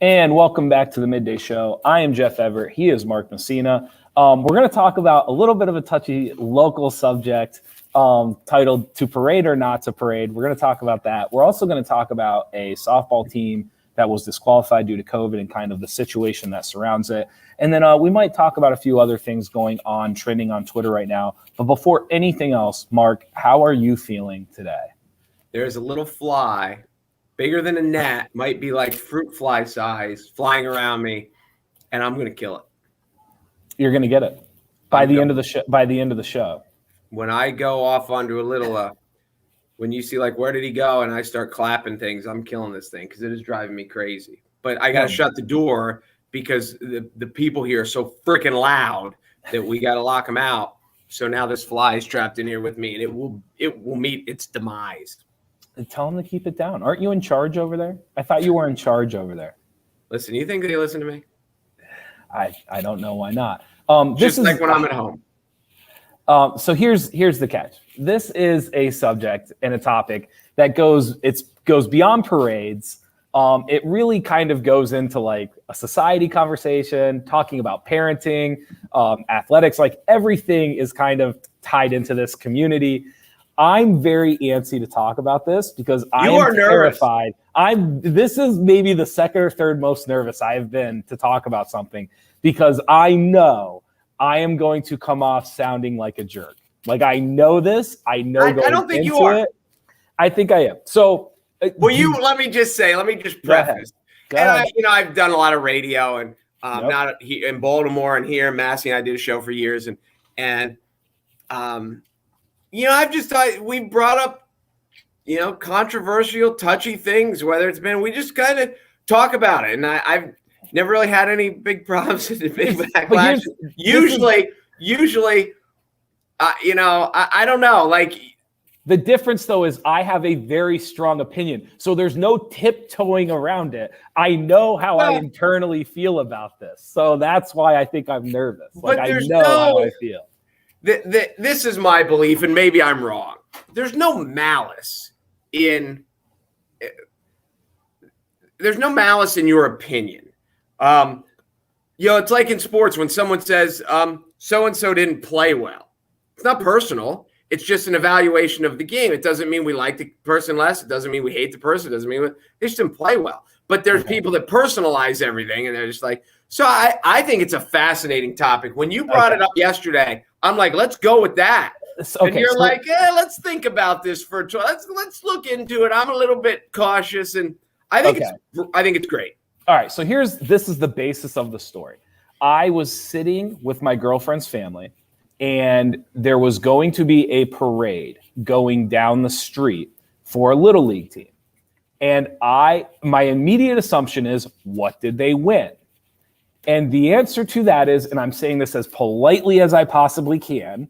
And welcome back to the Midday Show. I am Jeff Everett. He is Mark Messina. We're going to talk about a little bit of a touchy local subject titled To Parade or Not to Parade. We're going to talk about that. We're also going to talk about a softball team that was disqualified due to COVID and kind of the situation that surrounds it. And then we might talk about a few other things going on, trending on Twitter right now. But before anything else, Mark, how are you feeling today? There's a little fly bigger than a gnat, might be like fruit fly size, flying around me, and I'm going to kill it. You're going to get it by the end of the show. By the end of the show, when I go off onto a little, when you see like where did he go, and I start clapping things, I'm killing this thing because it is driving me crazy. But I got to shut the door because the people here are so freaking loud that we got to lock them out. So now this fly is trapped in here with me, and it will meet its demise. And tell them to keep it down. Aren't you in charge over there? I thought you were in charge over there. Listen, you think they listen to me? I don't know why not. Just like when I'm at home. So here's the catch. This is a subject and a topic that goes beyond parades. It really kind of goes into like a society conversation, talking about parenting, athletics, like everything is kind of tied into this community. I'm very antsy to talk about this because I am terrified. This is maybe the second or third most nervous I have been to talk about something because I know I am going to come off sounding like a jerk. Like I know this. I know. I don't think you are. I think I am. So, let me just preface. And I've done a lot of radio and not here in Baltimore and here in Massey. I did a show for years and I've just thought we brought up, controversial, touchy things, whether it's been, we just kind of talk about it. And I've never really had any big problems with the big backlash. Usually, I don't know. Like the difference though is I have a very strong opinion. So there's no tiptoeing around it. I know how I internally feel about this. So that's why I think I'm nervous. Like I know how I feel. This is my belief, and maybe I'm wrong. There's no malice in your opinion. It's like in sports when someone says so-and-so didn't play well. It's not personal. It's just an evaluation of the game. It doesn't mean we like the person less. It doesn't mean we hate the person. It doesn't mean they just didn't play well. But there's people that personalize everything, and they're just like, so I think it's a fascinating topic. When you brought it up yesterday, I'm like, let's go with that. And you're like, let's think about this let's look into it. I'm a little bit cautious, and I think it's great. All right, so this is the basis of the story. I was sitting with my girlfriend's family, and there was going to be a parade going down the street for a Little League team. And my immediate assumption is, what did they win? And the answer to that is, and I'm saying this as politely as I possibly can,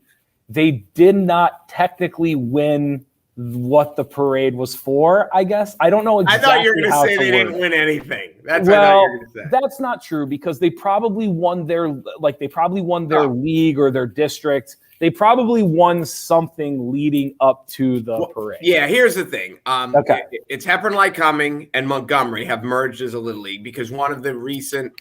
they did not technically win what the parade was for, I guess. I don't know exactly. I thought you were going to say they didn't win anything. That's what I thought you were going to say. That's not true because they probably won their league or their district. They probably won something leading up to the parade. Yeah, here's the thing. It's Hepburn-Lycoming and Montgomery have merged as a Little League because one of the recent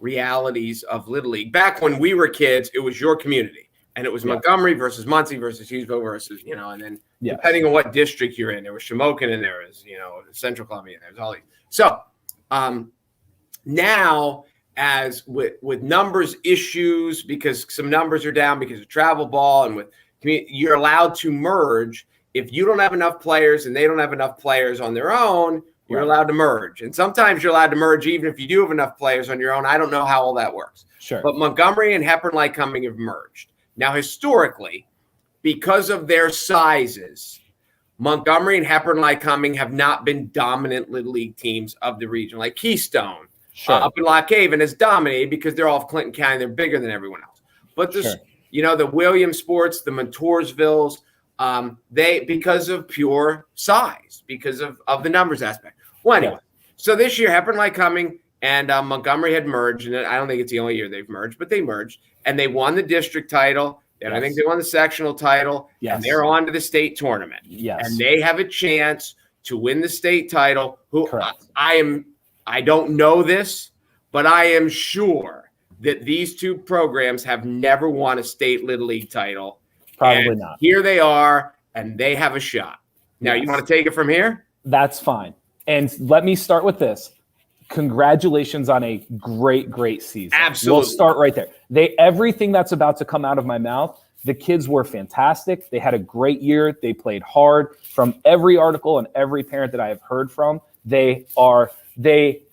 realities of Little League, back when we were kids, it was your community. And it was Montgomery versus Muncie versus Hughesville versus, and then depending on what district you're in, there was Shamokin and there was, Central Columbia, there's all these. So now, as with numbers issues, because some numbers are down because of travel ball and you're allowed to merge. If you don't have enough players and they don't have enough players on their own, you're allowed to merge. And sometimes you're allowed to merge even if you do have enough players on your own. I don't know how all that works. Sure. But Montgomery and Hepburn-Lycoming have merged. Now, historically, because of their sizes, Montgomery and Hepburn-Lycoming have not been dominant Little League teams of the region. Like Keystone up in Lock Haven has dominated because they're all of Clinton County. They're bigger than everyone else. But the Williamsports, the Montoursvilles, they because of pure size, because of the numbers aspect. Well, anyway, so this year Hepburn-Lycoming and Montgomery had merged, and I don't think it's the only year they've merged, but they merged, and they won the district title, and I think they won the sectional title, and they're on to the state tournament. Yes. And they have a chance to win the state title, who I I don't know this, but I am sure that these two programs have never won a state Little League title. Probably And not. Here they are, and they have a shot. Now, Yes. you want to take it from here? That's fine. And let me start with this. Congratulations on a great season. Absolutely. We'll start right there. Everything that's about to come out of my mouth, the kids were fantastic. They had a great year. They played hard. From every article and every parent that I have heard from, they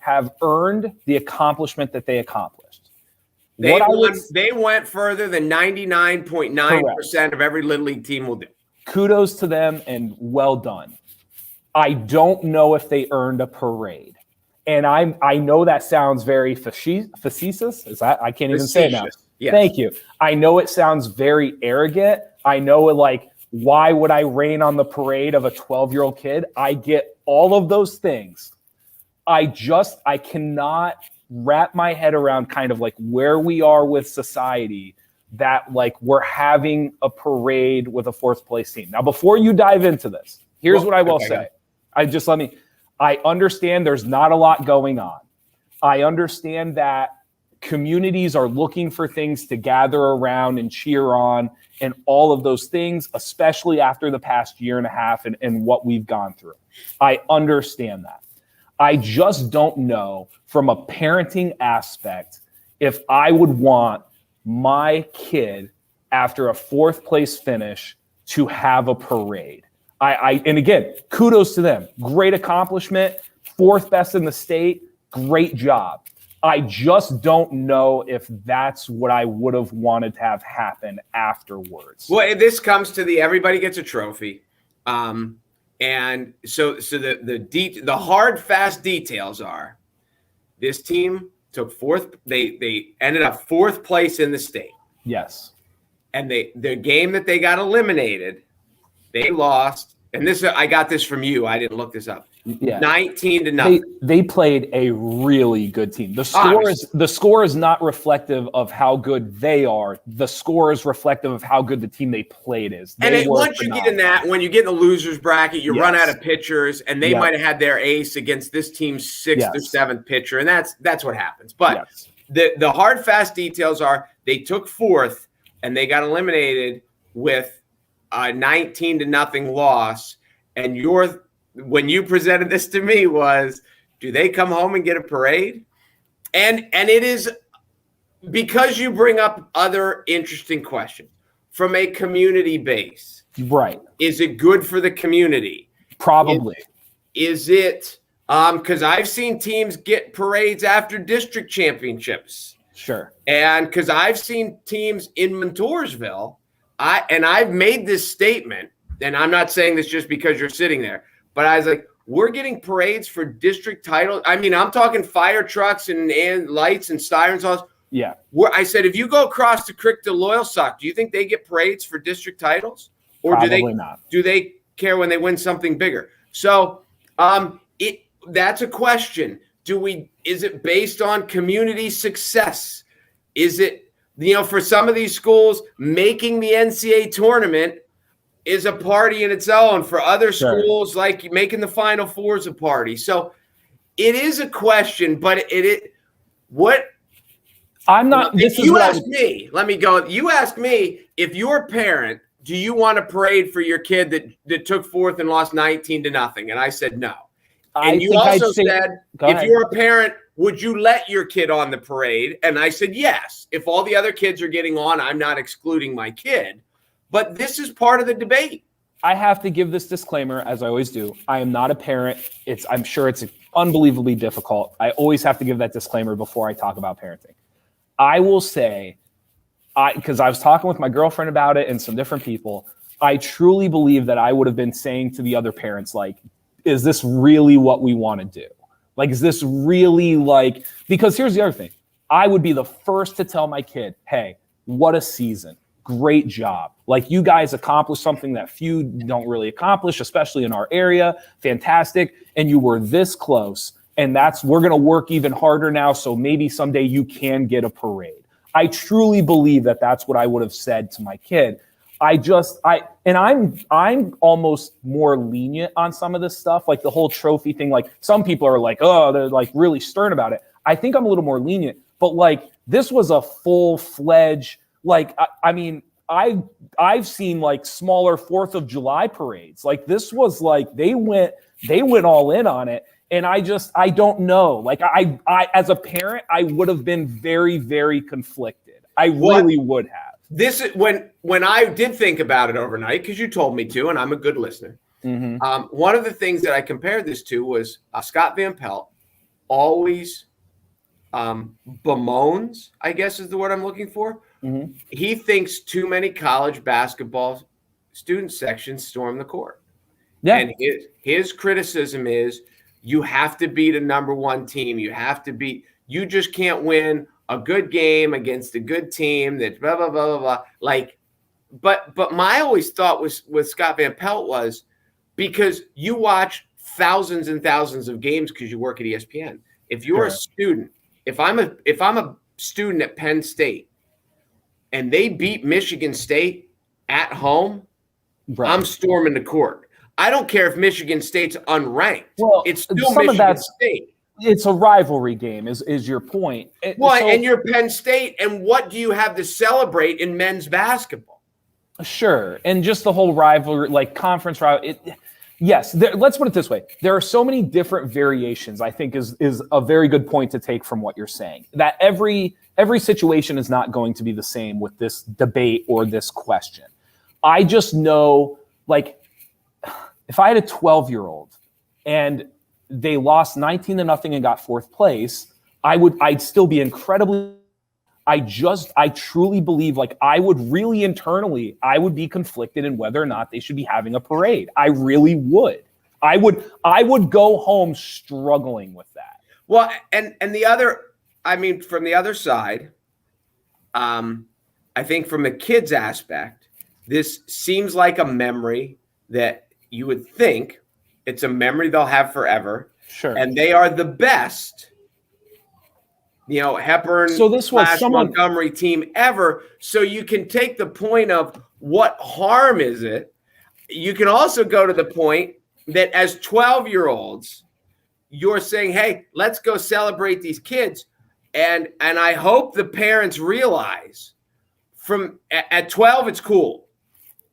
have earned the accomplishment that they accomplished. They went further than 99.9% of every Little League team will do. Kudos to them and well done. I don't know if they earned a parade. And I know that sounds very facetious. Is that I can't even say it now. Yes. Thank you. I know it sounds very arrogant. I know it like, why would I rain on the parade of a 12-year-old kid? I get all of those things. I cannot wrap my head around kind of like where we are with society that like we're having a parade with a fourth place team. Now, before you dive into this, here's what I will say. I understand there's not a lot going on. I understand that communities are looking for things to gather around and cheer on and all of those things, especially after the past year and a half and what we've gone through. I understand that. I just don't know from a parenting aspect if I would want my kid after a fourth place finish to have a parade. And again, kudos to them. Great accomplishment. Fourth best in the state. Great job. I just don't know if that's what I would have wanted to have happen afterwards. Well, this comes to everybody gets a trophy. And so the hard, fast details are this team took fourth. They ended up fourth place in the state. Yes. And the game that they got eliminated, they lost. And I got this from you. I didn't look this up. Yeah. 19-0. They played a really good team. The score is not reflective of how good they are. The score is reflective of how good the team they played is. Once you get in that, when you get in the losers bracket, you run out of pitchers, and they might have had their ace against this team's sixth or seventh pitcher, and that's what happens. But the hard, fast details are they took fourth, and they got eliminated with a 19-0 loss, and when you presented this to me was, do they come home and get a parade? And it is because you bring up other interesting questions from a community base. Right. Is it good for the community? Probably. Is it because I've seen teams get parades after district championships. Sure. And because I've seen teams in Montoursville, I've made this statement, and I'm not saying this just because you're sitting there, but I was like, we're getting parades for district titles. I mean, I'm talking fire trucks and lights and sirens. Yeah. I said, if you go across the creek to Loyalsock, do you think they get parades for district titles? Or Probably not. Do they care when they win something bigger? So that's a question. Is it based on community success? Is it, for some of these schools, making the NCAA tournament is a party in its own. For other schools, like making the Final Four is a party. So it is a question, but I'm not. You ask me. Let me go. You ask me, if you're a parent, do you want a parade for your kid that took fourth and lost 19-0? And I said no. And you also said, if you're a parent, would you let your kid on the parade? And I said yes. If all the other kids are getting on, I'm not excluding my kid. But this is part of the debate. I have to give this disclaimer, as I always do. I am not a parent. I'm sure it's unbelievably difficult. I always have to give that disclaimer before I talk about parenting. I will say, because I was talking with my girlfriend about it and some different people, I truly believe that I would have been saying to the other parents, like, is this really what we want to do? Like, is this really because here's the other thing. I would be the first to tell my kid, hey, what a season. Great job. Like, you guys accomplished something that few don't really accomplish, especially in our area. Fantastic. And you were this close. And we're going to work even harder now. So maybe someday you can get a parade. I truly believe that that's what I would have said to my kid. I'm almost more lenient on some of this stuff, like the whole trophy thing. Like some people are like, oh, they're like really stern about it. I think I'm a little more lenient, but like this was a full-fledged, like I mean, I've seen like smaller 4th of July parades. Like this was like they went all in on it. And I don't know. Like I as a parent, I would have been very, very conflicted. I really would have. This is when I did think about it overnight, because you told me to, and I'm a good listener. Mm-hmm. One of the things that I compared this to was Scott Van Pelt always bemoans, I guess is the word I'm looking for. Mm-hmm. He thinks too many college basketball student sections storm the court. Yeah. And his criticism is you have to beat a number one team. You just can't win a good game against a good team that blah, blah, blah, blah, blah. Like, but my always thought was with Scott Van Pelt was because you watch thousands and thousands of games because you work at ESPN. If you're a student, if I'm a student at Penn State and they beat Michigan State at home, right, I'm storming the court. I don't care if Michigan State's unranked. Well, it's still Michigan State. It's a rivalry game, is your point. And you're Penn State, and what do you have to celebrate in men's basketball? Sure, and just the whole rivalry, like conference rivalry. Yes, let's put it this way. There are so many different variations, I think is a very good point to take from what you're saying. That every situation is not going to be the same with this debate or this question. I just know, like, if I had a 12-year-old and they lost 19-0 and got 4th place, I'd still be incredibly. I truly believe, like, I would really internally, I would be conflicted in whether or not they should be having a parade. I really would. I would go home struggling with that. Well, and the other, I mean, from the other side, I think from the kids' aspect, this seems like a memory that you would think it's a memory they'll have forever. Sure. And they are the best, Hepburn / Montgomery team ever. So you can take the point of what harm is it. You can also go to the point that as 12-year-olds, you're saying, hey, let's go celebrate these kids. And I hope the parents realize at 12, it's cool.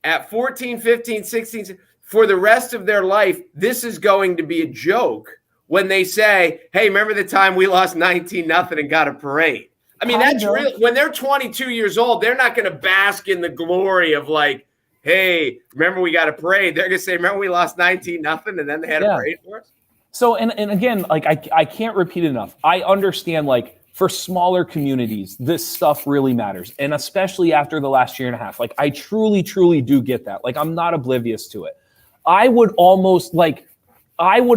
At 14, 15, 16, for the rest of their life, this is going to be a joke when they say, hey, remember the time we lost 19-0 and got a parade? I mean, that's real. When they're 22 years old, they're not going to bask in the glory of like, hey, remember we got a parade. They're going to say, remember we lost 19-0 and then they had a parade for us? So, and again, like I can't repeat it enough. I understand, like, for smaller communities, this stuff really matters. And especially after the last year and a half, like I truly, truly do get that. Like I'm not oblivious to it. I would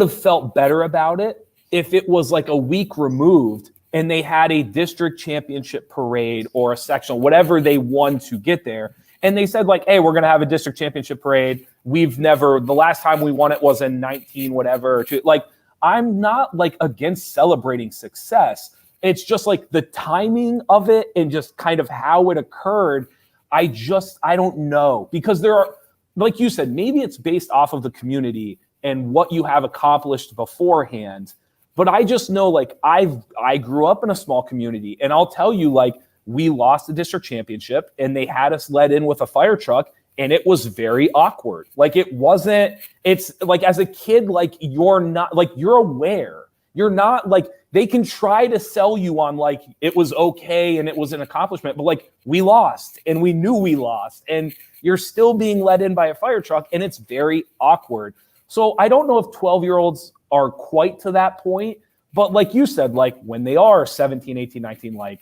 have felt better about it if it was like a week removed and they had a district championship parade or a sectional, whatever they won to get there. And they said like, hey, we're going to have a district championship parade. The last time we won it was in 19, whatever. Like, I'm not like against celebrating success. It's just like the timing of it and just kind of how it occurred. I don't know, because there are, like you said, maybe it's based off of the community and what you have accomplished beforehand. But I just know, like, I grew up in a small community, and I'll tell you, like, we lost the district championship and they had us led in with a fire truck, and it was very awkward. Like, it's like, as a kid, like, you're not, like, you're aware. You're not, like, they can try to sell you on, like, it was okay and it was an accomplishment, but, like, we lost and we knew we lost, and you're still being led in by a fire truck, and it's very awkward. So I don't know if 12-year-olds are quite to that point, but like you said, like, when they are 17, 18, 19, like,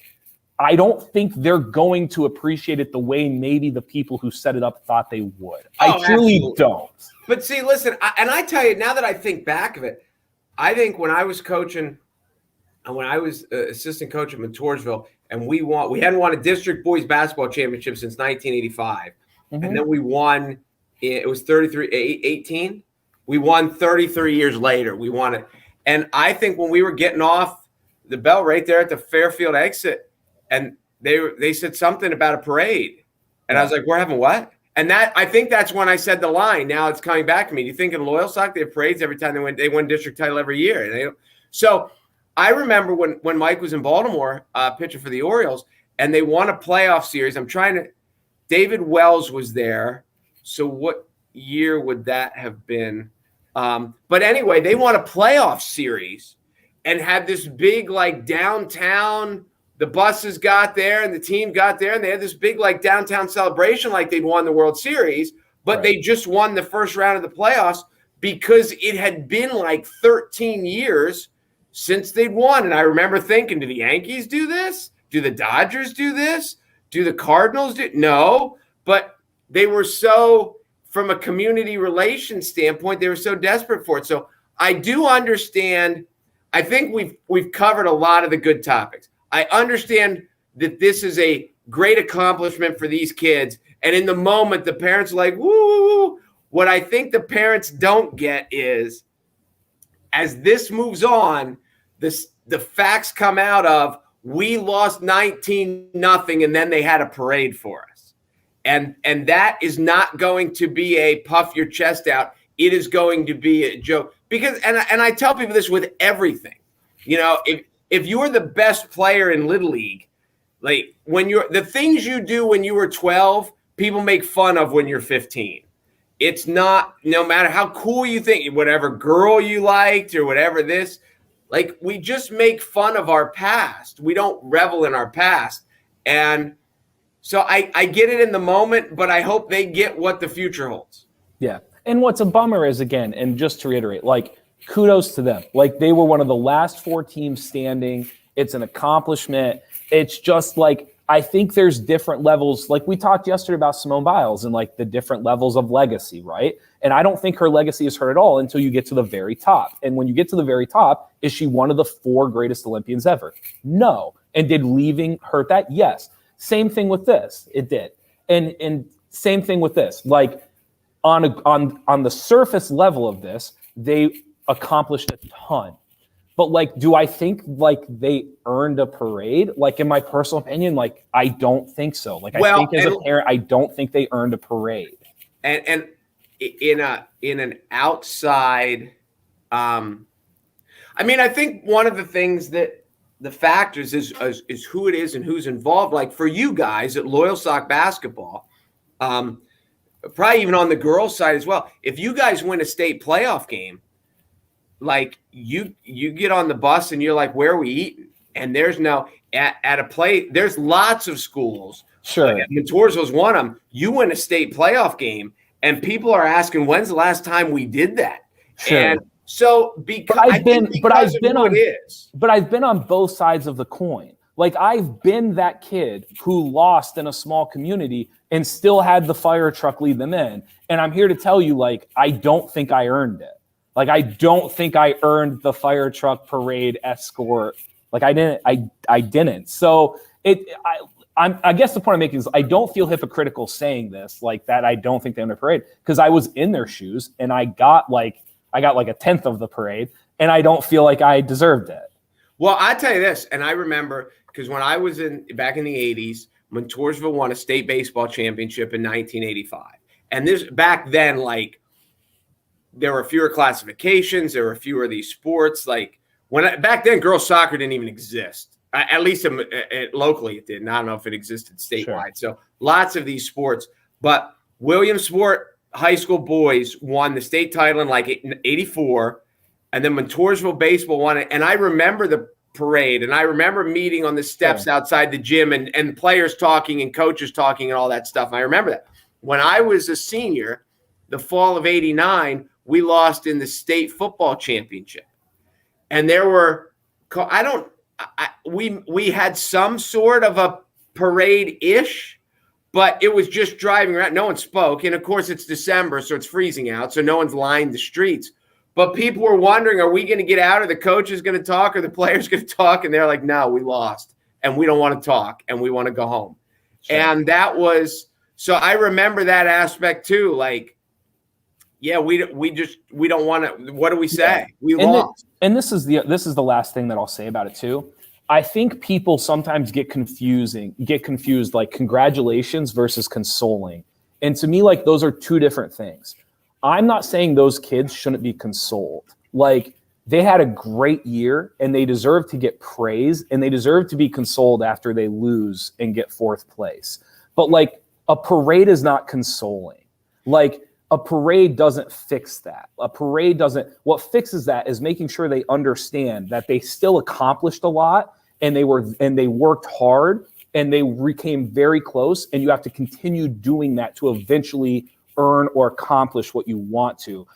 I don't think they're going to appreciate it the way maybe the people who set it up thought they would. I truly don't. But see, listen, I tell you, now that I think back of it, I think when I was coaching and when I was assistant coach at Montoursville, and we hadn't won a district boys basketball championship since 1985. Mm-hmm. And then we won, it was 18. We won 33 years later. We won it. And I think when we were getting off the bell right there at the Fairfield exit, and they said something about a parade. And I was like, we're having what? And that, I think that's when I said the line. Now it's coming back to me. Do you think in Loyal Sock they have parades every time they win district title every year? So I remember when Mike was in Baltimore, pitching for the Orioles, and they won a playoff series. David Wells was there. So what year would that have been? But anyway, they won a playoff series and had this big like downtown. The buses got there and the team got there, and they had this big like downtown celebration like they'd won the World Series, but they just won the first round of the playoffs because it had been like 13 years since they'd won. And I remember thinking, do the Yankees do this? Do the Dodgers do this? Do the Cardinals do? No, but they were so, from a community relations standpoint, they were so desperate for it. So I do understand. I think we've covered a lot of the good topics. I understand that this is a great accomplishment for these kids. And in the moment, the parents are like, woo. What I think the parents don't get is, as this moves on, the facts come out of, we lost 19-0, and then they had a parade for us. And that is not going to be a puff your chest out. It is going to be a joke. Because, and I tell people this with everything. You know, if you're the best player in Little League, like the things you do when you were 12, people make fun of when you're 15. It's not, no matter how cool you think, whatever girl you liked or whatever this, like we just make fun of our past. We don't revel in our past. And so I get it in the moment, but I hope they get what the future holds. Yeah. And what's a bummer is, again, and just to reiterate, like, kudos to them. Like, they were one of the last 4 teams standing. It's an accomplishment. It's just like, I think there's different levels. Like we talked yesterday about Simone Biles and like the different levels of legacy, right? And I don't think her legacy is hurt at all until you get to the very top. And when you get to the very top, is she one of the 4 greatest Olympians ever? No. And did leaving hurt that? Yes. Same thing with this. It did. And same thing with this. Like on the surface level of this, they accomplished a ton. But like, do I think like they earned a parade? Like in my personal opinion, like I don't think so. Like I think as a parent, I don't think they earned a parade. And in an outside, I mean, I think one of the things that the factors is who it is and who's involved. Like for you guys at Loyal Sock Basketball, probably even on the girls' side as well. If you guys win a state playoff game, like you get on the bus and you're like, where are we eating? And there's no at a play. There's lots of schools. Sure. Like Montoursville's one of them. You win a state playoff game, and people are asking, when's the last time we did that? Sure. And so because I've been on both sides of the coin. Like I've been that kid who lost in a small community and still had the fire truck lead them in. And I'm here to tell you, like, I don't think I earned it. Like, I don't think I earned the fire truck parade escort. Like I didn't. So I guess the point I'm making is I don't feel hypocritical saying this, like that. I don't think they earned a parade because I was in their shoes and I got like a 10th of the parade, and I don't feel like I deserved it. Well, I tell you this, and I remember because when I was back in the 80s, Montoursville won a state baseball championship in 1985. And this back then, like, there were fewer classifications, there were fewer of these sports. Like back then, girls soccer didn't even exist. At least locally it didn't. I don't know if it existed statewide. Sure. So lots of these sports. But Williamsport high school boys won the state title in like 84. And then Montoursville baseball won it. And I remember the parade. And I remember meeting on the steps outside the gym and players talking and coaches talking and all that stuff. And I remember that. When I was a senior, the fall of 89, we lost in the state football championship. And there were we had some sort of a parade-ish, but it was just driving around. No one spoke. And, of course, it's December, so it's freezing out, so no one's lined the streets. But people were wondering, are we going to get out? Are the coaches going to talk? Are the players going to talk? And they're like, no, we lost, and we don't want to talk, and we want to go home. Sure. And that was – so I remember that aspect too, like, yeah, we don't want to – what do we say? We lost. And this is the last thing that I'll say about it too. I think people sometimes get confused, like congratulations versus consoling. And to me, like, those are two different things. I'm not saying those kids shouldn't be consoled. Like, they had a great year and they deserve to get praise and they deserve to be consoled after they lose and get fourth place. But like, a parade is not consoling. Like, a parade doesn't fix that. A parade doesn't, what fixes that is making sure they understand that they still accomplished a lot and they worked hard and they became very close, and you have to continue doing that to eventually earn or accomplish what you want to.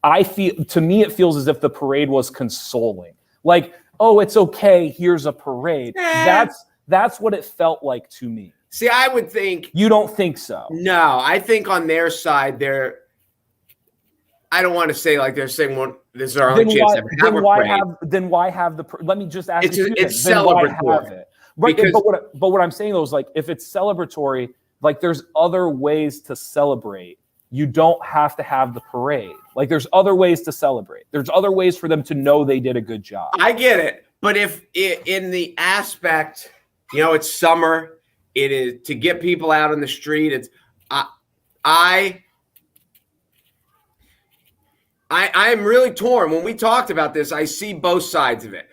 To me, it feels as if the parade was consoling. Like, oh, it's okay, here's a parade. That's what it felt like to me. See, I would think. You don't think so? No, I think on their side, I don't want to say like they're saying, well, this is our only chance to have a parade. Then why have the, let me just ask you. It's celebratory. It? Right, because, but what I'm saying though is, like, if it's celebratory, like, there's other ways to celebrate. You don't have to have the parade. Like, there's other ways to celebrate. There's other ways for them to know they did a good job. I get it. But if in the aspect, it's summer, it is to get people out on the street. It's I'm really torn. When we talked about this, I see both sides of it.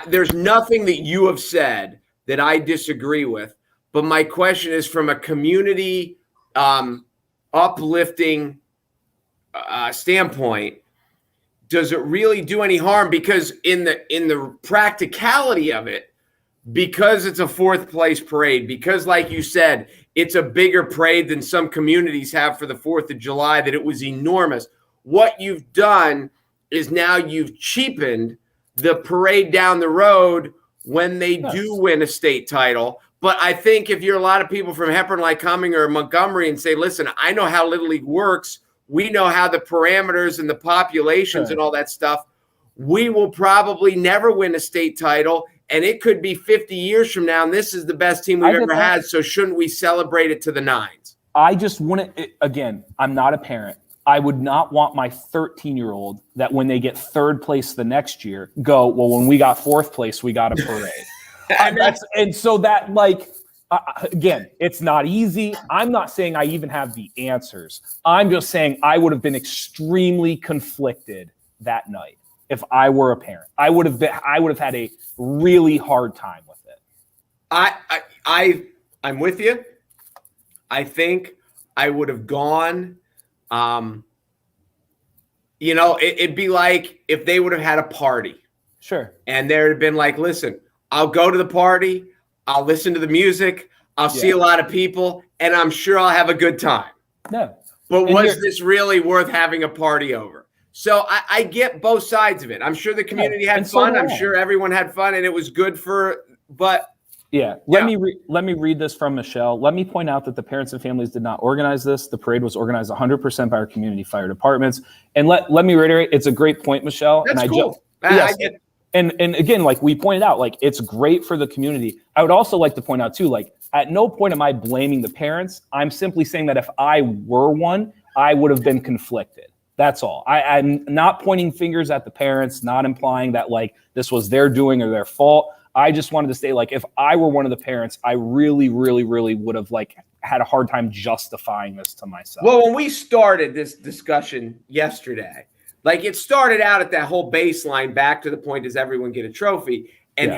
There's nothing that you have said that I disagree with. But my question is, from a community uplifting standpoint, does it really do any harm? Because in the practicality of it, because it's a fourth place parade, because like you said, it's a bigger parade than some communities have for the 4th of July, that it was enormous. What you've done is now you've cheapened the parade down the road when they do win a state title. But I think if you're a lot of people from Hepburn-Lycoming or Montgomery and say, listen, I know how Little League works. We know how the parameters and the populations and all that stuff. We will probably never win a state title. And it could be 50 years from now, and this is the best team we've ever had. So shouldn't we celebrate it to the nines? I just wouldn't, again, I'm not a parent. I would not want my 13-year-old that when they get third place the next year go, well, when we got fourth place, we got a parade. And so that, like, again, it's not easy. I'm not saying I even have the answers. I'm just saying I would have been extremely conflicted that night if I were a parent. I would have had a really hard time with it. I'm with you. I think I would have gone. It'd be like if they would have had a party. Sure. And there'd have been like, listen, I'll go to the party. I'll listen to the music. I'll see a lot of people, and I'm sure I'll have a good time. No. But was this really worth having a party over? So I get both sides of it. I'm sure the community had fun. I'm sure everyone had fun, and it was good but let me read this from Michelle. Let me point out that the parents and families did not organize this. The parade was organized 100% by our community fire departments. And let me reiterate, it's a great point, Michelle. That's cool. I get it. And again, like we pointed out, like, it's great for the community. I would also like to point out too, like, at no point am I blaming the parents. I'm simply saying that if I were one, I would have been conflicted. That's all. I'm not pointing fingers at the parents, not implying that like this was their doing or their fault. I just wanted to say, like, if I were one of the parents, I really, really, really would have like had a hard time justifying this to myself. Well, when we started this discussion yesterday, like, it started out at that whole baseline, back to the point, does everyone get a trophy? And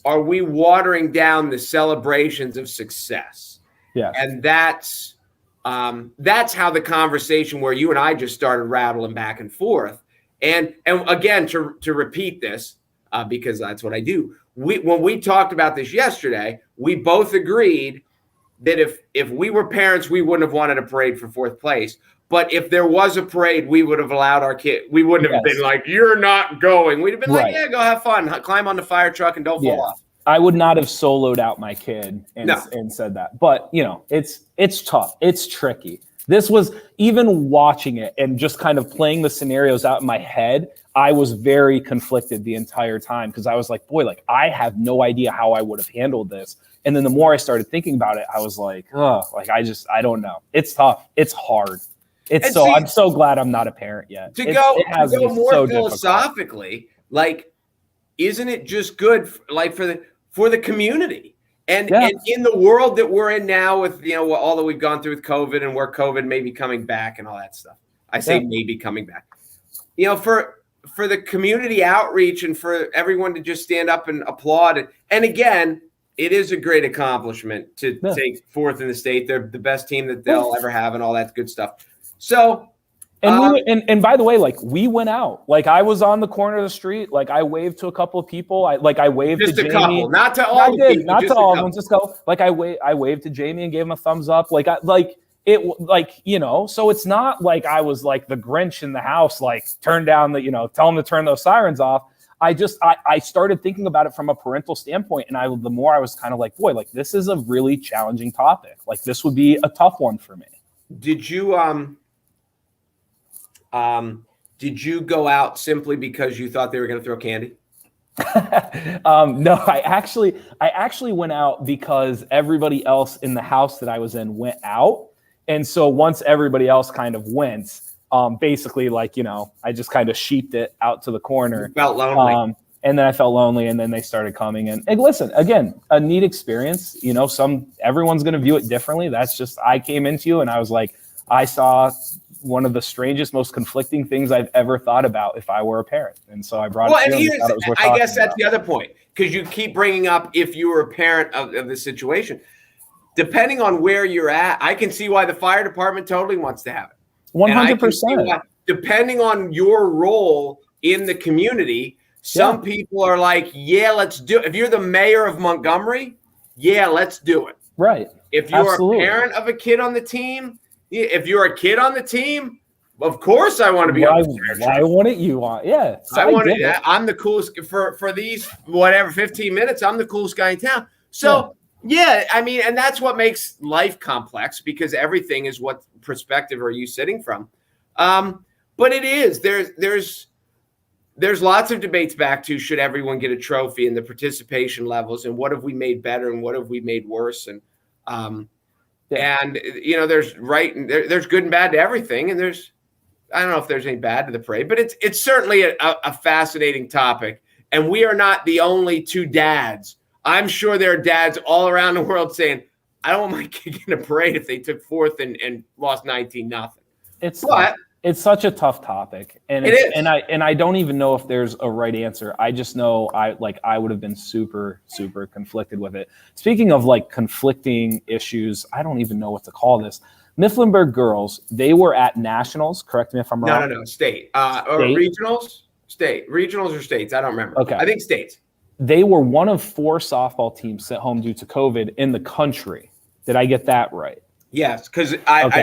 are we watering down the celebrations of success? Yeah. And that's how the conversation where you and I just started rattling back and forth. And again, to repeat this, because that's what I do. When we talked about this yesterday, we both agreed that if we were parents, we wouldn't have wanted a parade for fourth place. But if there was a parade, we would have allowed our kid. We wouldn't have been like, you're not going. We'd have been like, yeah, go have fun. Climb on the fire truck and don't fall off. I would not have soloed out my kid and said that. But, it's tough. It's tricky. This was, even watching it and just kind of playing the scenarios out in my head, I was very conflicted the entire time because I was like, boy, like, I have no idea how I would have handled this. And then the more I started thinking about it, I was like, oh, like, I don't know. It's tough. It's hard. I'm so glad I'm not a parent yet. To go more philosophically, like, isn't it just good for the community? And in the world that we're in now with, all that we've gone through with COVID and where COVID may be coming back and all that stuff. I say maybe coming back. For the community outreach and for everyone to just stand up and applaud. And again, it is a great accomplishment to take fourth in the state. They're the best team that they'll ever have and all that good stuff. So, and by the way, like we went out, like I was on the corner of the street, like I waved to a couple of people. I waved just to a Jamie. Couple, not to all. Not to all of them. Just go. Like I waved to Jamie and gave him a thumbs up. So it's not like I was like the Grinch in the house, like turn down tell them to turn those sirens off. I started thinking about it from a parental standpoint, and the more I was kind of like, boy, like this is a really challenging topic. Like this would be a tough one for me. Did you go out simply because you thought they were going to throw candy? No, I actually went out because everybody else in the house that I was in went out. And so once everybody else kind of went, basically I just kind of sheeped it out to the corner. You felt lonely. And then I felt lonely, and then they started coming. And listen, again, a neat experience. Everyone's going to view it differently. That's just, I came into you and I was like, I saw one of the strangest, most conflicting things I've ever thought about if I were a parent. And so I brought it to you. I guess that's the other point, because you keep bringing up if you were a parent of the situation. Depending on where you're at, I can see why the fire department totally wants to have it. 100%. Depending on your role in the community, some people are like, yeah, let's do it. If you're the mayor of Montgomery, yeah, let's do it. Right. If you're a parent of a kid on the team, if you're a kid on the team, of course I want to be on the team. Why wouldn't you want? Yeah. So I'm the coolest for these 15 minutes. I'm the coolest guy in town. So yeah, I mean, and that's what makes life complex, because everything is what perspective are you sitting from. But it is, there's lots of debates back to, should everyone get a trophy, and the participation levels, and what have we made better and what have we made worse. And, there's there's good and bad to everything. And I don't know if there's any bad to the parade, but it's certainly a fascinating topic. And we are not the only two dads. I'm sure there are dads all around the world saying, I don't want my kid in a parade if they took fourth and lost 19-0. It's such a tough topic, and it is. And I don't even know if there's a right answer. I just know I would have been super, super conflicted with it. Speaking of conflicting issues, I don't even know what to call this. Mifflinburg girls, they were at nationals. Correct me if I'm wrong. No, state. Or regionals, state, regionals or states. I don't remember. Okay, I think states. They were one of 4 softball teams sent home due to COVID in the country. Did I get that right? Yes, because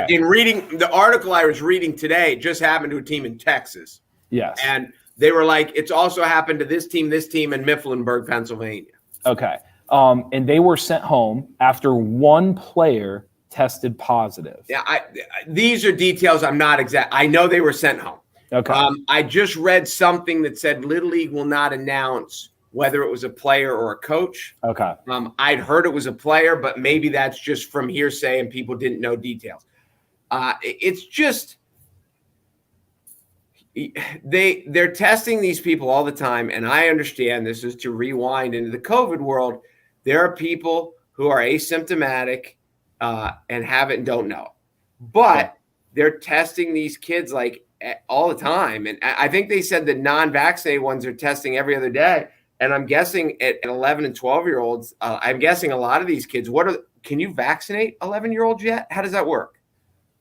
in reading the article I was reading today, it just happened to a team in Texas. Yes. And they were like, it's also happened to this team in Mifflinburg, Pennsylvania. Okay. And they were sent home after one player tested positive. Yeah, these are details I'm not exact. I know they were sent home. Okay. I just read something that said Little League will not announce whether it was a player or a coach. Okay. I'd heard it was a player, but maybe that's just from hearsay and people didn't know details. It's just they're testing these people all the time, and I understand this is to rewind into the COVID world. There are people who are asymptomatic and have it and don't know, but they're testing these kids all the time. And I think they said the non-vaccinated ones are testing every other day. And I'm guessing at 11 and 12-year-olds, I'm guessing a lot of these kids, can you vaccinate 11-year-olds yet? How does that work?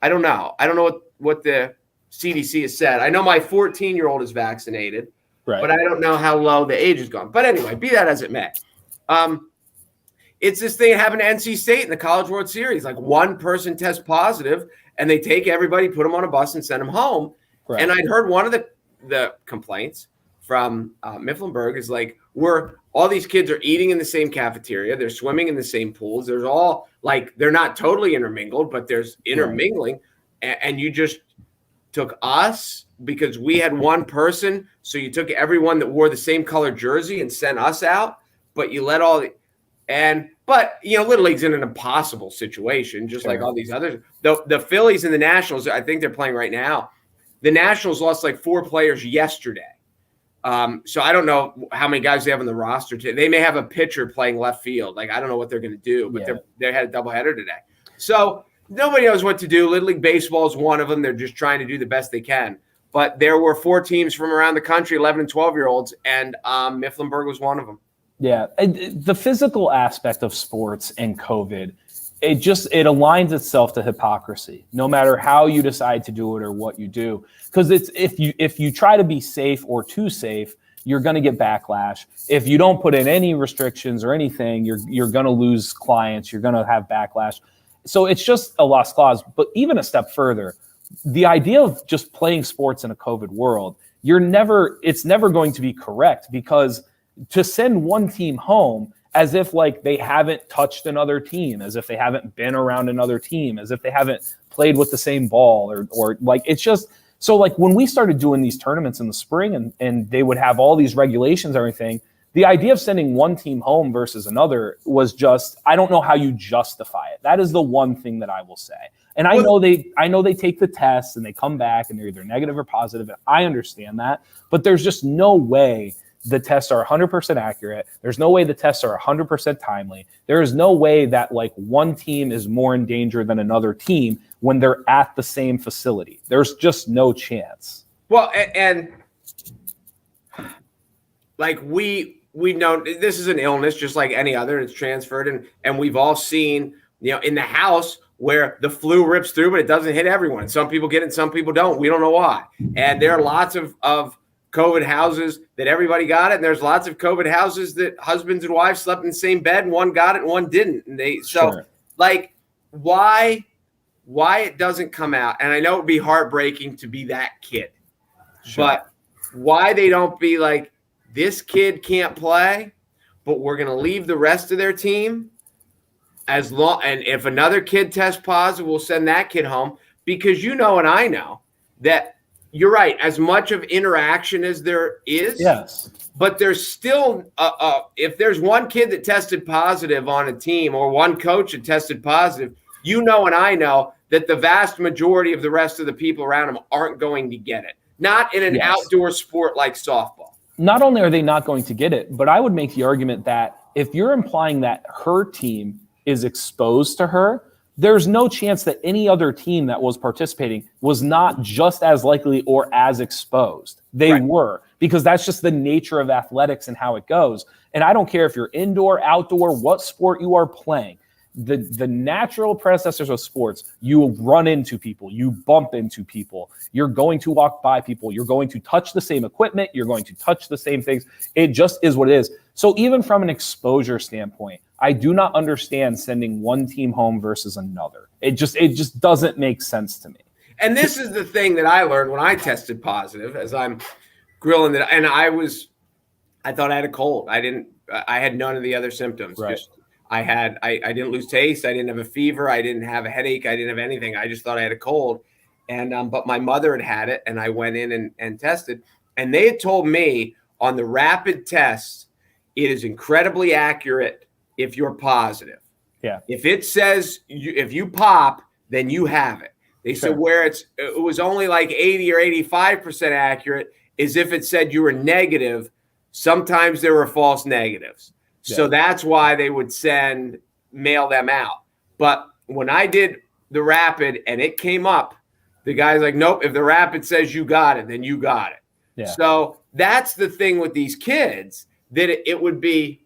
I don't know. I don't know what the CDC has said. I know my 14-year-old is vaccinated, but I don't know how low the age has gone. But anyway, be that as it may. It's this thing that happened to NC State in the College World Series. One person tests positive, and they take everybody, put them on a bus, and send them home. Right. And I'd heard one of the complaints from Mifflinburg is all these kids are eating in the same cafeteria. They're swimming in the same pools. There's all they're not totally intermingled, but there's intermingling. Right. And you just took us because we had one person. So you took everyone that wore the same color jersey and sent us out, but you let but Little League's in an impossible situation, just like all these others. The Phillies and the Nationals, I think they're playing right now. The Nationals lost 4 players yesterday. So I don't know how many guys they have on the roster today. They may have a pitcher playing left field. Like, I don't know what they're going to do, but they had a doubleheader today. So nobody knows what to do. Little League Baseball is one of them. They're just trying to do the best they can. But there were 4 teams from around the country, 11 and 12-year-olds, and Mifflinburg was one of them. Yeah, the physical aspect of sports and COVID, it aligns itself to hypocrisy, no matter how you decide to do it or what you do. Because if you try to be safe or too safe, you're going to get backlash. If you don't put in any restrictions or anything, you're going to lose clients. You're going to have backlash. So it's just a lost cause. But even a step further, the idea of just playing sports in a COVID world, it's never going to be correct, because to send one team home as if like they haven't touched another team, as if they haven't been around another team, as if they haven't played with the same ball, or like, it's just so like when we started doing these tournaments in the spring and they would have all these regulations and everything, the idea of sending one team home versus another was just, I don't know how you justify it. That is the one thing that I will say. And I know they take the tests and they come back and they're either negative or positive. And I understand that, but there's just no way the tests are 100% accurate. There's no way the tests are 100% timely. There is no way that like one team is more in danger than another team when they're at the same facility. There's just no chance. Well, and like we know this is an illness just like any other. It's transferred, and we've all seen, in the house where the flu rips through, but it doesn't hit everyone. Some people get it, some people don't. We don't know why. And there are lots of COVID houses that everybody got it, and there's lots of COVID houses that husbands and wives slept in the same bed, and one got it and one didn't. And like why it doesn't come out, and I know it'd be heartbreaking to be that kid, but why they don't be like, this kid can't play, but we're going to leave the rest of their team and if another kid tests positive, we'll send that kid home, because and I know that you're right. As much of interaction as there is, yes, but there's still if there's one kid that tested positive on a team or one coach that tested positive, and I know that the vast majority of the rest of the people around him aren't going to get it. Not in an outdoor sport like softball. Not only are they not going to get it, but I would make the argument that if you're implying that her team is exposed to her, there's no chance that any other team that was participating was not just as likely or as exposed. They were, because that's just the nature of athletics and how it goes. And I don't care if you're indoor, outdoor, what sport you are playing. The natural predecessors of sports, you run into people, you bump into people, you're going to walk by people, you're going to touch the same equipment, you're going to touch the same things. It just is what it is. So even from an exposure standpoint, I do not understand sending one team home versus another. It just doesn't make sense to me. And this is the thing that I learned when I tested positive, as I'm grilling it, and I thought I had a cold. I had none of the other symptoms. Right. I didn't lose taste. I didn't have a fever. I didn't have a headache. I didn't have anything. I just thought I had a cold. And but my mother had it, and I went in and tested. And they had told me on the rapid test, it is incredibly accurate if you're positive. Yeah. If it says if you pop, then you have it. They said where it was only like 80 or 85% accurate is if it said you were negative. Sometimes there were false negatives. So that's why they would mail them out. But when I did the rapid and it came up, the guy's like, nope, if the rapid says you got it, then you got it. Yeah. So that's the thing with these kids, that it would be,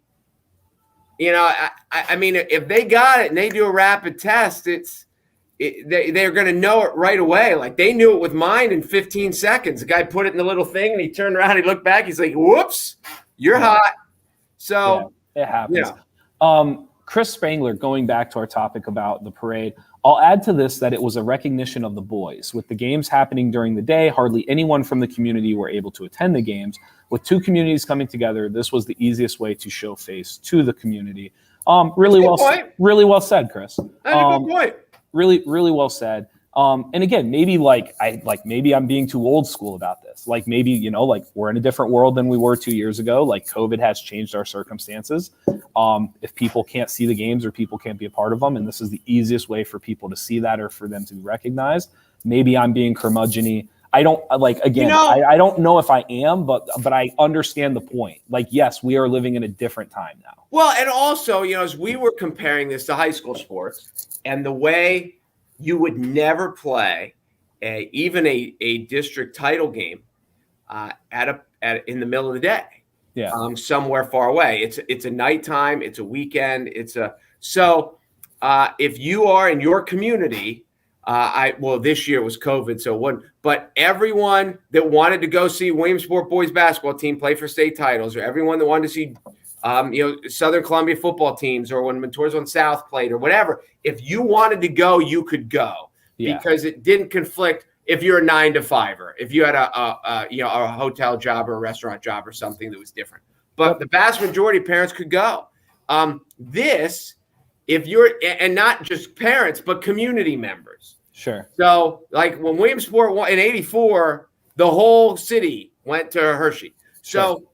I mean, if they got it and they do a rapid test, they're going to know it right away. Like they knew it with mine in 15 seconds. The guy put it in the little thing and he turned around, he looked back, he's like, whoops, you're hot. So it happens. Chris Spangler, going back to our topic about the parade, I'll add to this that it was a recognition of the boys. With the games happening during the day, hardly anyone from the community were able to attend the games. With two communities coming together, this was the easiest way to show face to the community. Really well said, Chris. That's a good point. Really well said. And again, maybe maybe I'm being too old school about this. Like maybe, we're in a different world than we were 2 years ago. Like COVID has changed our circumstances. If people can't see the games or people can't be a part of them, and this is the easiest way for people to see that or for them to be recognized, maybe I'm being curmudgeon-y. I don't like, again, You know- I don't know if I am, but I understand the point. Like, yes, we are living in a different time now. Well, and also, as we were comparing this to high school sports and the way you would never play even a district title game in the middle of the day. Yeah. Somewhere far away. It's a nighttime. It's a weekend. If you are in your community, this year was COVID, so it wasn't. But everyone that wanted to go see Williamsport boys basketball team play for state titles, or everyone that wanted to see, Southern Columbia football teams, or when Mentors on South played, or whatever, if you wanted to go, you could go because it didn't conflict. If you're a 9 to 5er, if you had a hotel job or a restaurant job or something that was different, but the vast majority of parents could go. If you're, and not just parents, but community members. Sure. So like when Williamsport won in '84, the whole city went to Hershey. Sure. So,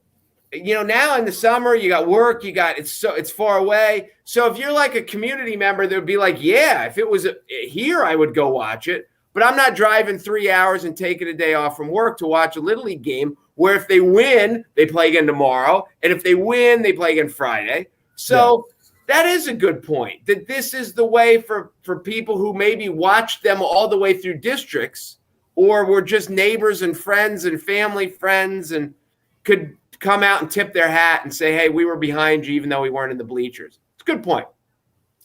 now in the summer you got work, it's far away. So if you're like a community member, that would be like, yeah, if it was here, I would go watch it. But I'm not driving 3 hours and taking a day off from work to watch a Little League game where if they win, they play again tomorrow. And if they win, they play again Friday. So that is a good point, that this is the way for people who maybe watched them all the way through districts or were just neighbors and friends and family friends and could come out and tip their hat and say, hey, we were behind you even though we weren't in the bleachers. It's a good point.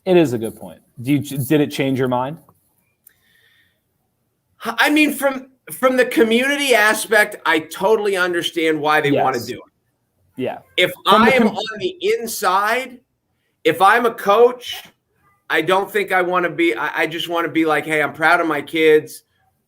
It is a good point. Did it change your mind? I mean, from the community aspect, I totally understand why they want to do it. Yeah. If I am on the inside, if I'm a coach, I don't think I want to be. I just want to be like, hey, I'm proud of my kids.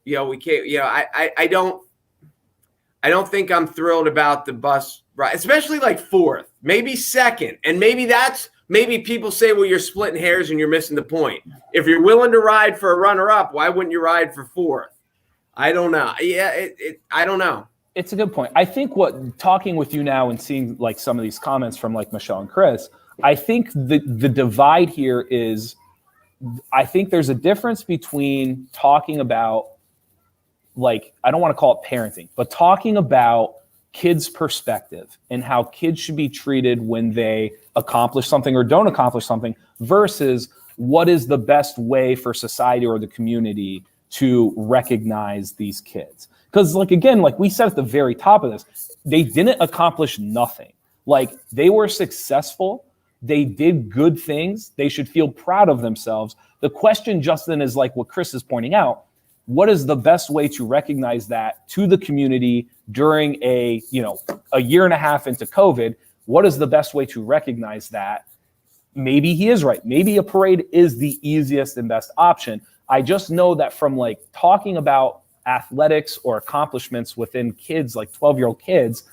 We can't. I don't think I'm thrilled about the bus ride, especially like fourth, maybe second, and maybe people say, well, you're splitting hairs and you're missing the point. If you're willing to ride for a runner-up, why wouldn't you ride for fourth? I don't know. Yeah, I don't know. It's a good point. I think talking with you now and seeing like some of these comments from like Michelle and Chris, I think the divide here is, I think there's a difference between talking about, like, I don't want to call it parenting, but talking about kids' perspective and how kids should be treated when they accomplish something or don't accomplish something versus what is the best way for society or the community to recognize these kids. Because like, again, like we said at the very top of this, they didn't accomplish nothing. Like, they were successful. They did good things. They should feel proud of themselves. The question, Justin, is like what Chris is pointing out. What is the best way to recognize that to the community during a year and a half into COVID? What is the best way to recognize that? Maybe he is right. Maybe a parade is the easiest and best option. I just know that from like talking about athletics or accomplishments within kids, like 12-year-old kids,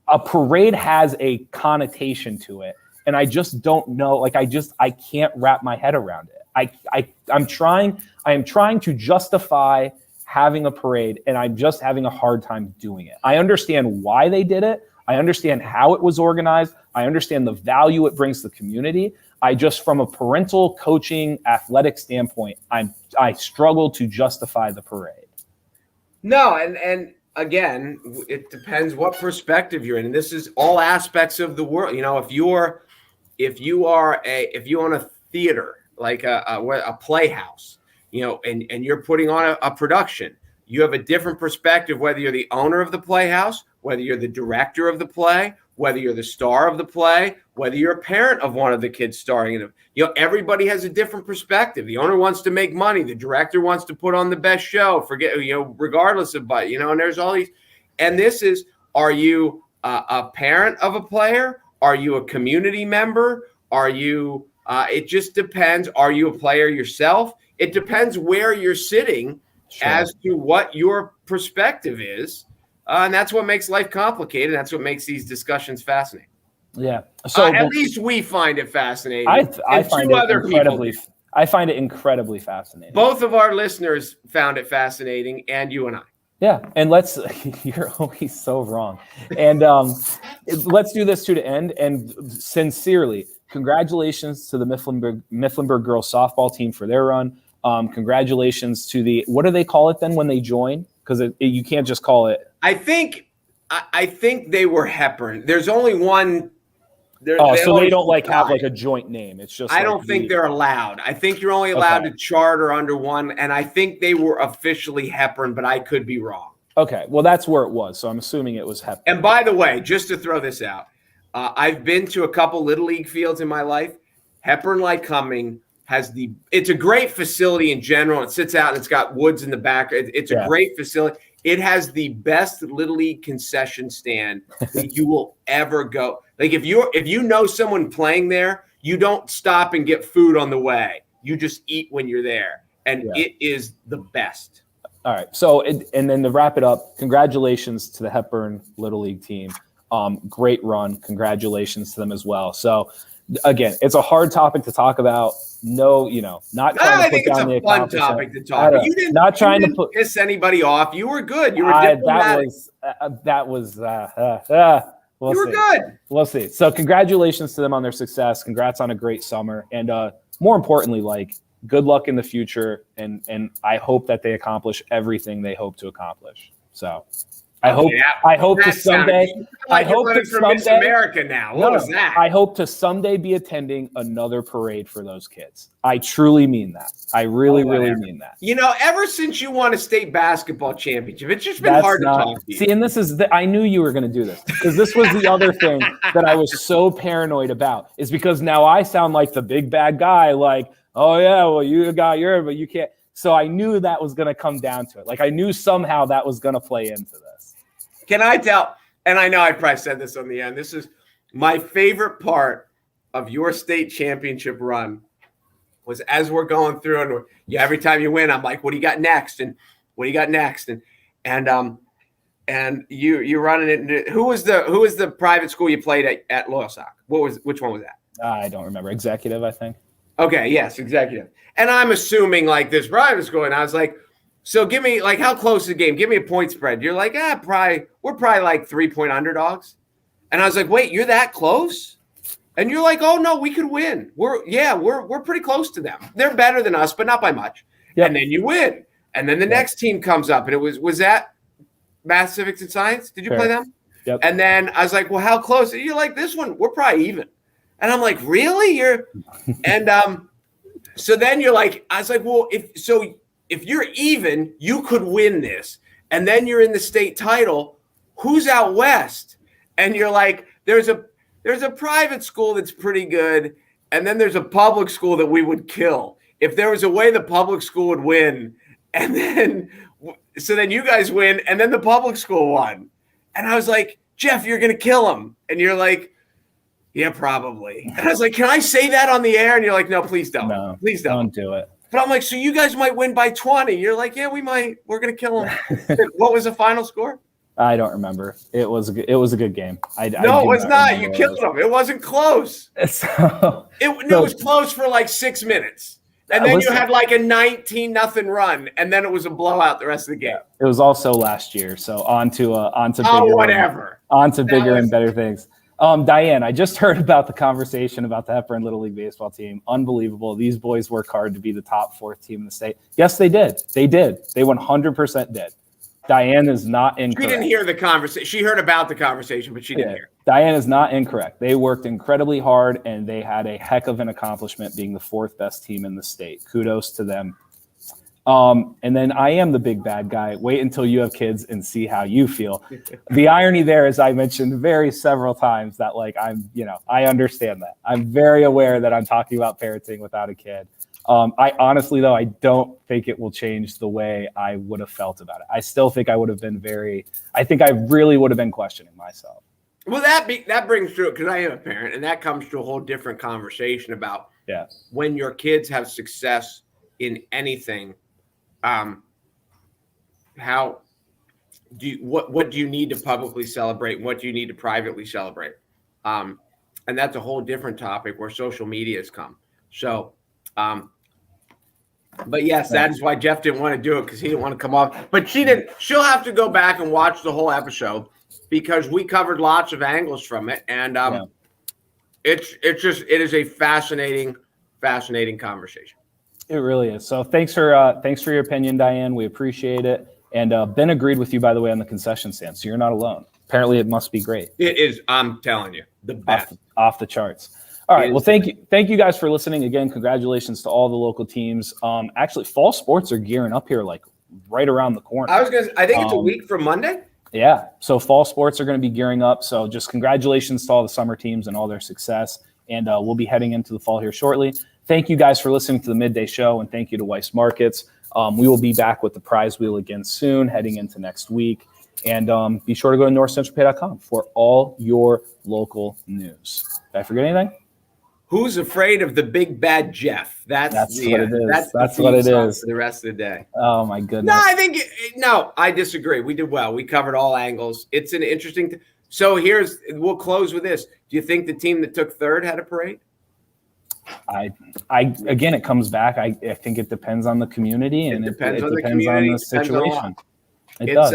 a parade has a connotation to it. And I just don't know, like I can't wrap my head around it. I am trying to justify having a parade, and I'm just having a hard time doing it. I understand why they did it. I understand how it was organized. I understand the value it brings to the community. I just, from a parental coaching athletic standpoint, I struggle to justify the parade. No, and again, it depends what perspective you're in. And this is all aspects of the world. If you own a theater, like a playhouse, and you're putting on a production, you have a different perspective whether you're the owner of the playhouse, whether you're the director of the play, whether you're the star of the play, whether you're a parent of one of the kids starring in it. Everybody has a different perspective. The owner wants to make money. The director wants to put on the best show, regardless of, and there's all these. And this is, are you a parent of a player? Are you a community member? Are you, it just depends. Are you a player yourself? It depends where you're sitting as to what your perspective is. And that's what makes life complicated. That's what makes these discussions fascinating. Yeah. So at least we find it fascinating. I find it incredibly fascinating. Both of our listeners found it fascinating, and you and I. Yeah. And you're always so wrong. And let's do this to end. And sincerely, congratulations to the Mifflinburg girls softball team for their run. Congratulations to what do they call it then when they join? Because you can't just call it. I think they were Hepburn. There's only one. So they don't like have like a joint name. It's just. I don't think they're allowed. I think you're only allowed to charter under one, and I think they were officially Hepburn, but I could be wrong. Okay, well that's where it was. So I'm assuming it was Hepburn. And by the way, just to throw this out, I've been to a couple Little League fields in my life. Hepburn-Lycoming it's a great facility in general. It sits out and it's got woods in the back. It's a great facility. It has the best Little League concession stand that you will ever go. Like if you know someone playing there, you don't stop and get food on the way. You just eat when you're there, and it is the best. All right. So and then to wrap it up, congratulations to the Hepburn Little League team. Great run. Congratulations to them as well. So again, it's a hard topic to talk about. No, not trying to put down the accomplishment. I think it's a fun topic to talk about. You didn't piss anybody off. You were good. You were diplomatic. We'll you were good. We'll see. So congratulations to them on their success. Congrats on a great summer. And more importantly, like, good luck in the future. And I hope that they accomplish everything they hope to accomplish. So I hope to someday. I hope to someday. Miss America now. What was that? I hope to someday be attending another parade for those kids. I truly mean that. I really mean that. Ever since you won a state basketball championship, it's just been hard to talk to you. See, and this is I knew you were going to do this, because this was the other thing that I was so paranoid about, is because now I sound like the big bad guy. Like, oh yeah, well you got yours, but you can't. So I knew that was going to come down to it. Like I knew somehow that was going to play into this. Can I tell? And I know I probably said this on the end. This is my favorite part of your state championship run, was as we're going through, and every time you win, I'm like, what do you got next? And what do you got next? And you running it. Who was the private school you played at Loyalsock? Which one was that? I don't remember. Executive, I think. Okay. Yes. Executive. And I'm assuming like this private school. And I was like, so give me, like, how close is the game? Give me a point spread. You're like, we're probably like 3-point underdogs. And I was like, wait, you're that close? And you're like, oh no, we could win. We're pretty close to them. They're better than us, but not by much. Yep. And then you win. And then the next team comes up, and it was that Math, Civics, and Science? Did you play them? Yep. And then I was like, well, how close? And you're like, this one, we're probably even. And I'm like, really? So then you're like, I was like, well, if you're even, you could win this. And then you're in the state title. Who's out west? And you're like, there's a private school that's pretty good. And then there's a public school that we would kill. If there was a way the public school would win. And then you guys win. And then the public school won. And I was like, Jeff, you're going to kill him. And you're like, yeah, probably. And I was like, can I say that on the air? And you're like, no, please don't. No, please don't do it. But I'm like, so you guys might win by 20. You're like, yeah, we might. We're going to kill them. What was the final score? I don't remember. It was a good game. No, it was not. You killed them. It wasn't close. It was close for like 6 minutes. And then you had like a 19-0 run, and then it was a blowout the rest of the game. It was also last year. So on to bigger, bigger and better things. Diane, I just heard about the conversation about the Hepburn Little League baseball team. Unbelievable. These boys work hard to be the top 4th team in the state. Yes, they did. They 100% did. Diane is not incorrect. She didn't hear the conversation. She heard about the conversation, but she didn't hear. Diane is not incorrect. They worked incredibly hard, and they had a heck of an accomplishment being the 4th best team in the state. Kudos to them. And then I am the big bad guy. Wait until you have kids and see how you feel. The irony there is I mentioned several times that I understand that. I'm very aware that I'm talking about parenting without a kid. I honestly, though, I don't think it will change the way I would have felt about it. I still think I would have been I think I really would have been questioning myself. Well, that brings through it, because I am a parent, and that comes to a whole different conversation about when your kids have success in anything. What do you need to publicly celebrate? What do you need to privately celebrate? And that's a whole different topic where social media has come. So, but yes, that is why Jeff didn't want to do it, because he didn't want to come off. But she didn't. She'll have to go back and watch the whole episode, because we covered lots of angles from it, and it is a fascinating conversation. It really is. So thanks for your opinion, Diane. We appreciate it. And Ben agreed with you, by the way, on the concession stand, so you're not alone. Apparently, it must be great. It is. I'm telling you, the best. Off the charts. All right. Well, thank you guys for listening. Again, congratulations to all the local teams. Actually, fall sports are gearing up here, like right around the corner. I think it's a week from Monday. Yeah. So fall sports are going to be gearing up. So just congratulations to all the summer teams and all their success. And we'll be heading into the fall here shortly. Thank you guys for listening to the Midday Show, and thank you to Weiss Markets. We will be back with the prize wheel again soon, heading into next week. And be sure to go to NorthcentralPa.com for all your local news. Did I forget anything? Who's afraid of the big bad Jeff? That's what it is. That's what it is. For the rest of the day. Oh my goodness. No, I disagree. We did well. We covered all angles. It's an interesting. So we'll close with this. Do you think the team that took third had a parade? Again, it comes back. I think it depends on the community, and it depends on the situation. It does.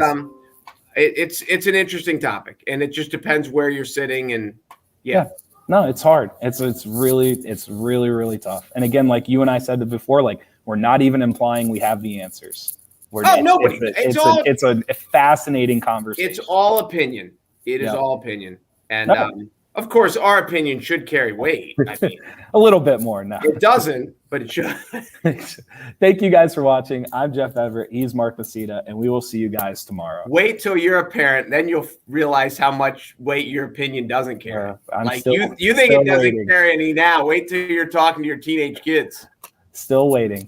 It's an interesting topic, and it just depends where you're sitting. And yeah. No, it's hard. It's really tough. And again, like you and I said before, like we're not even implying we have the answers. Nobody. It's a fascinating conversation. It's all opinion. It is all opinion, and of course, our opinion should carry weight. I mean, a little bit more. No, it doesn't, but it should. Thank you guys for watching. I'm Jeff Everett. He's Mark Masita, and we will see you guys tomorrow. Wait till you're a parent, then you'll realize how much weight your opinion doesn't carry. You think it doesn't carry any now. Wait till you're talking to your teenage kids. Still waiting.